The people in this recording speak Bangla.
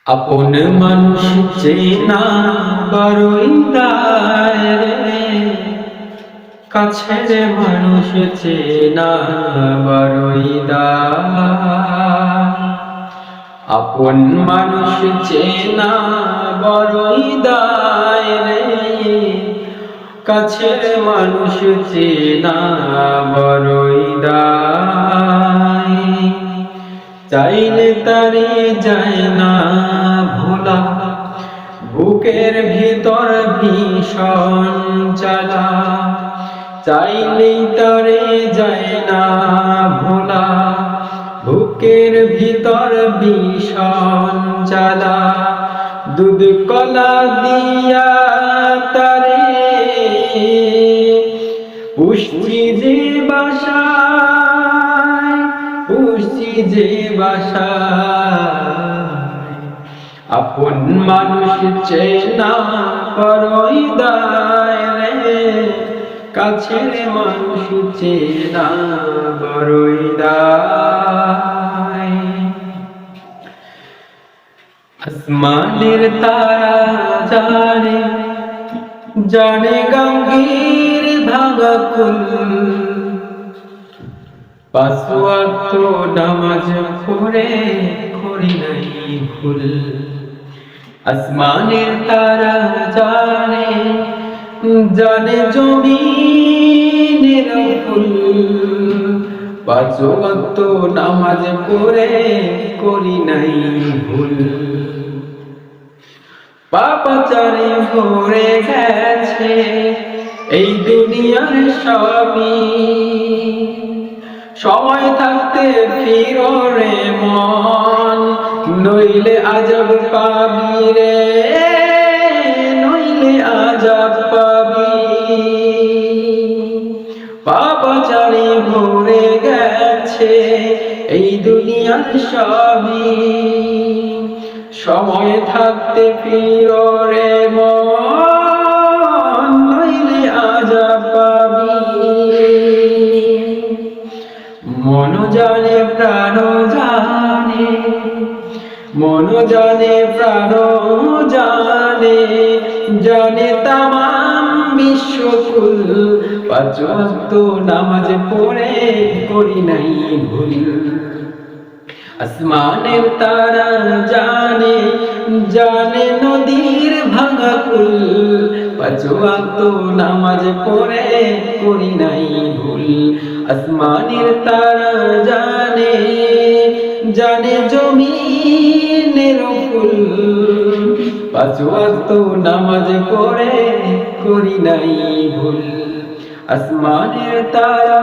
আপন মানুষ চেনা বড়ই দায় রে, কাছের মানুষ চেনা বড়ই দায়। আপন মানুষ চেনা বড়ই দায় রে, কাছের মানুষ চেনা বড়ই দায়। চাইলে তারে যায় না ভোলা, বুকের ভিতর ভীষণ জ্বালা। চাইলে তারে যায় না ভোলা, বুকের ভিতর ভীষণ জ্বালা। দুধ কলা দিয়া তারে পুষ্টি যে বাসায়, পুষ্টি যে বাসায়। আপন মানুষ চেনা বড়ই দায় রে, কাছের মানুষ চেনা বড়ই দায়। আসমানের তারা জানে, জানে গম্ভীর ভাঙা কুল। পাঁচ ওয়াক্ত নামাজ পড়ে করি নাই ভুল। আসমানের তারা জানে, জানে জমিনের ফুল। পাঁচ ওয়াক্ত নামাজ পড়ে করি নাই ভুল। পাপাচারে ভরে গেছে এই দুনিয়ার সবই, সময় থাকতে ফিরো রে মন, নইলে আজব পাবি রে, নইলে আজব পাবি। পাপাচারে ভরে গেছে এই দুনিয়ার সবই, সময় থাকতে ফিরো রে মন, নইলে আজব পাবি। মন জানে প্রাণ জানে, মন জানে প্রাণ জানে, জানে তামাম বিশ্বকুল। পাঁচ ওয়াক্ত নামাজ পড়ে করি নাই ভুল। আসমানের তারা জানে, জানে নদীর ভাঙা কুল। পাঁচ ওয়াক্ত নামাজ পড়ে করি নাই ভুল। আসমানের তারা জানে, জানে জমিনের ফুল। পাঁচ ওয়াক্ত নামাজ পড়ে করি নাই ভুল। আসমানের তারা